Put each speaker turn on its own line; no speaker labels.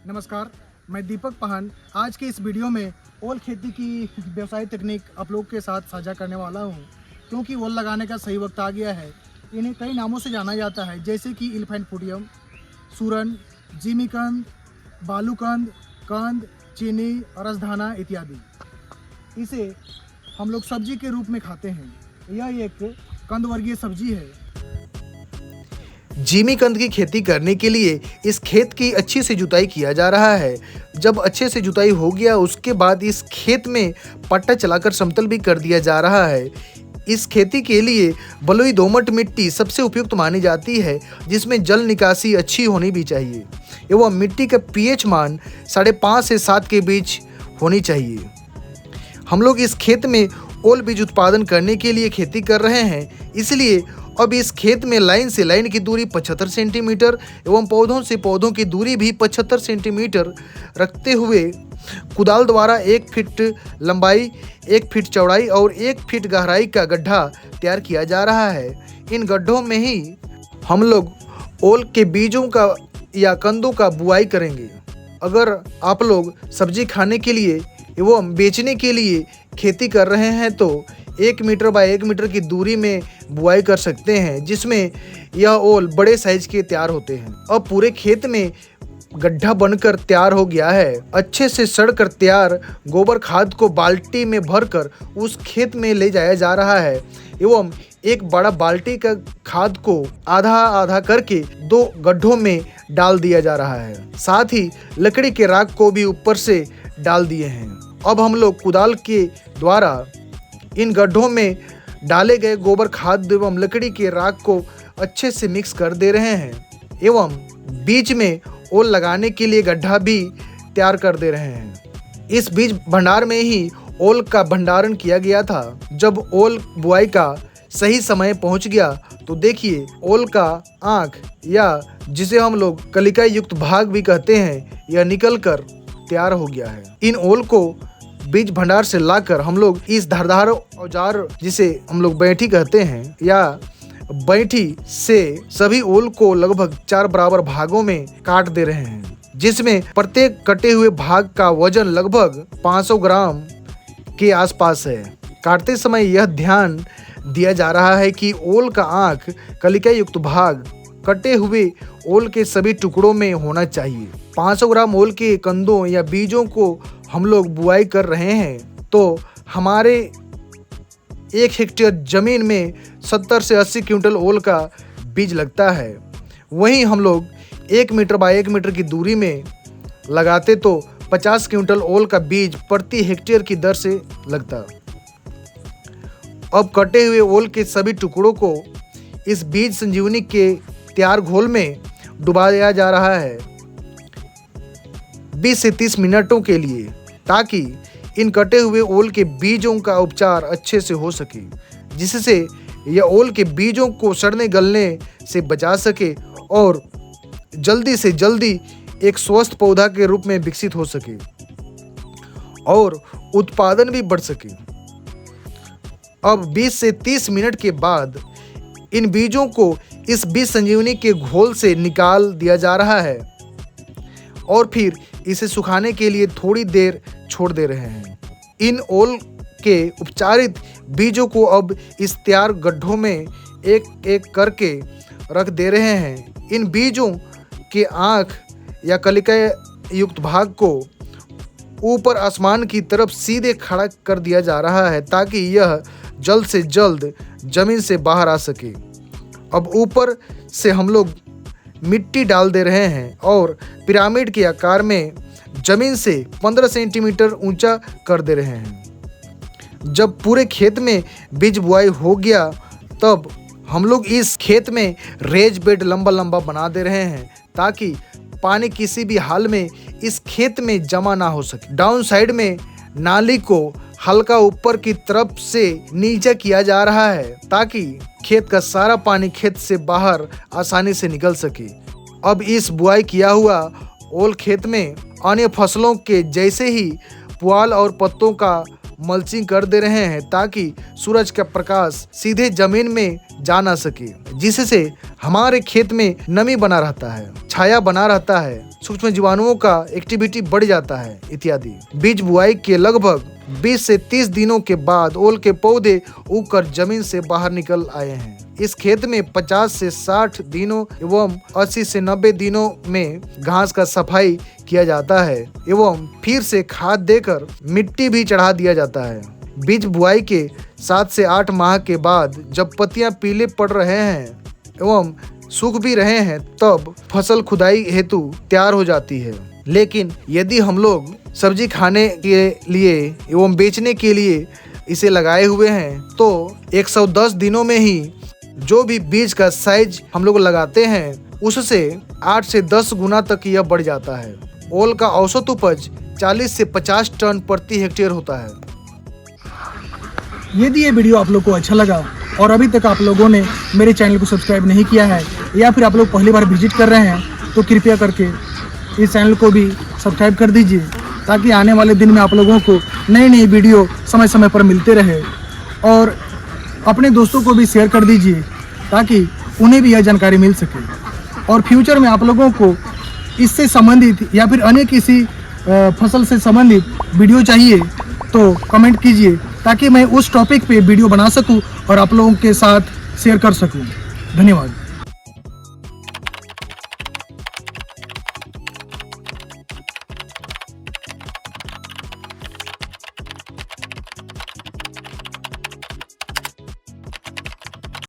नमस्कार, मैं दीपक पाहन आज के इस वीडियो में ओल खेती की व्यवसायिक तकनीक आप लोग के साथ साझा करने वाला हूं, क्योंकि ओल लगाने का सही वक्त आ गया है। इन्हें कई नामों से जाना जाता है, जैसे कि एलिफेंट फुटियम, सूरन, जिमीकंद, बालूकंद, कंद, चीनी, रसधाना इत्यादि। इसे हम लोग सब्जी के रूप में खाते हैं। यह एक कंद वर्गीय सब्जी है।
जिमीकंद की खेती करने के लिए इस खेत की अच्छी से जुताई किया जा रहा है। जब अच्छे से जुताई हो गया उसके बाद इस खेत में पट्टा चलाकर समतल भी कर दिया जा रहा है। इस खेती के लिए बलुई दोमट मिट्टी सबसे उपयुक्त मानी जाती है, जिसमें जल निकासी अच्छी होनी भी चाहिए एवं मिट्टी का पीएच मान 5.5 से 7 के बीच होनी चाहिए। हम लोग इस खेत में ओल बीज उत्पादन करने के लिए खेती कर रहे हैं, इसलिए अब इस खेत में लाइन से लाइन की दूरी 75 सेंटीमीटर एवं पौधों से पौधों की दूरी भी 75 सेंटीमीटर रखते हुए कुदाल द्वारा 1 फीट लंबाई, 1 फीट चौड़ाई और 1 फीट गहराई का गड्ढा तैयार किया जा रहा है। इन गड्ढों में ही हम लोग ओल के बीजों का या कंदों का बुआई करेंगे। अगर आप लोग सब्जी खाने के लिए एवं बेचने के लिए खेती कर रहे हैं तो 1 मीटर बाय 1 मीटर की दूरी में बुआई कर सकते हैं, जिसमें यह ओल बड़े साइज के तैयार होते हैं। अब पूरे खेत में गड्ढा बनकर तैयार हो गया है। अच्छे से सड़कर तैयार गोबर खाद को बाल्टी में भरकर उस खेत में ले जाया जा रहा है एवं एक बड़ा बाल्टी का खाद को आधा आधा करके 2 गड्ढों में डाल दिया जा रहा है। साथ ही लकड़ी के राख को भी ऊपर से डाल दिए हैं। अब हम लोग कुदाल के द्वारा इन गड्ढों में डाले गए गोबर खाद एवं लकड़ी के राख को अच्छे से मिक्स कर दे रहे हैं एवं बीच में ओल लगाने के लिए गड्ढा भी तैयार कर दे रहे हैं। इस बीज भंडार में ही ओल का भंडारण किया गया था। जब ओल बुआई का सही समय पहुंच गया तो देखिए ओल का आँख या जिसे हम लोग कलिका युक्त भाग भी कहते हैं, यह निकल कर तैयार हो गया है। इन ओल को बीज भंडार से लाकर हम लोग इस धारदार औजार जिसे हम लोग बैठी कहते हैं या बैठी से सभी ओल को लगभग 4 बराबर भागों में काट दे रहे हैं, जिसमें प्रत्येक कटे हुए भाग का वजन लगभग 500 ग्राम के आसपास है। काटते समय यह ध्यान दिया जा रहा है कि ओल का आँख कलिका युक्त भाग कटे हुए ओल के सभी टुकड़ों में होना चाहिए। 500 ग्राम ओल के कंदों या बीजों को हम लोग बुआई कर रहे हैं तो हमारे 1 हेक्टेयर जमीन में 70 से 80 क्विंटल ओल का बीज लगता है। वहीं हम लोग 1 मीटर बाय 1 मीटर की दूरी में लगाते तो 50 क्विंटल ओल का बीज प्रति हेक्टेयर की दर से लगता। अब कटे हुए ओल के सभी टुकड़ों को इस बीज संजीवनी के तैयार घोल में डुबाया जा रहा है 20 से 30 मिनटों के लिए, ताकि इन कटे हुए ओल के बीजों का उपचार अच्छे से हो सके, जिससे यह ओल के बीजों को सड़ने गलने से बचा सके और जल्दी से जल्दी एक स्वस्थ पौधा के रूप में विकसित हो सके और उत्पादन भी बढ़ सके। अब 20 से 30 मिनट के बाद इन बीजों को इस बीज संजीवनी के घोल से निकाल दिया जा रहा है और फिर इसे सुखाने के लिए थोड़ी देर छोड़ दे रहे हैं। इन ओल के उपचारित बीजों को अब इस तैयार गड्ढों में एक एक करके रख दे रहे हैं। इन बीजों के आँख या कलिका युक्त भाग को ऊपर आसमान की तरफ सीधे खड़ा कर दिया जा रहा है, ताकि यह जल्द से जल्द जमीन से बाहर आ सके। अब ऊपर से हम लोग मिट्टी डाल दे रहे हैं और पिरामिड के आकार में जमीन से 15 सेंटीमीटर ऊंचा कर दे रहे हैं। जब पूरे खेत में बीज बुआई हो गया तब हम लोग इस खेत में रेज बेड लंबा लंबा बना दे रहे हैं, ताकि पानी किसी भी हाल में इस खेत में जमा ना हो सके। डाउन साइड में नाली को हल्का ऊपर की तरफ से नीचे किया जा रहा है, ताकि खेत का सारा पानी खेत से बाहर आसानी से निकल सके। अब इस बुआई किया हुआ ओल खेत में अन्य फसलों के जैसे ही पुआल और पत्तों का मल्चिंग कर दे रहे हैं ताकि सूरज का प्रकाश सीधे जमीन में जा ना सके, जिससे हमारे खेत में नमी बना रहता है, छाया बना रहता है, सूक्ष्म जीवाणुओं का एक्टिविटी बढ़ जाता है इत्यादि। बीज बुआई के लगभग 20 से 30 दिनों के बाद ओल के पौधे उगकर जमीन से बाहर निकल आए हैं। इस खेत में 50 से 60 दिनों एवं 80 से 90 दिनों में घास का सफाई किया जाता है एवं फिर से खाद देकर मिट्टी भी चढ़ा दिया जाता है। बीज बुआई के 7 से 8 माह के बाद जब पत्तियां पीले पड़ रहे हैं एवं सूख भी रहे हैं तब फसल खुदाई हेतु तैयार हो जाती है। लेकिन यदि हम लोग सब्जी खाने के लिए एवं बेचने के लिए इसे लगाए हुए हैं तो 110 दिनों में ही जो भी बीज का साइज हम लोग लगाते हैं उससे 8 से 10 गुना तक यह बढ़ जाता है। ओल का औसत उपज 40 से 50 टन प्रति हेक्टेयर होता है।
यदि ये वीडियो आप लोग को अच्छा लगा और अभी तक आप लोगों ने मेरे चैनल को सब्सक्राइब नहीं किया है या फिर आप लोग पहली बार विजिट कर रहे हैं तो कृपया करके इस चैनल को भी सब्सक्राइब कर दीजिए ताकि आने वाले दिन में आप लोगों को नई नई वीडियो समय समय पर मिलते रहे। और अपने दोस्तों को भी शेयर कर दीजिए ताकि उन्हें भी यह जानकारी मिल सके। और फ्यूचर में आप लोगों को इससे संबंधित या फिर अन्य किसी फसल से संबंधित वीडियो चाहिए तो कमेंट कीजिए ताकि मैं उस टॉपिक पे वीडियो बना सकूं और आप लोगों के साथ शेयर कर सकूं। धन्यवाद।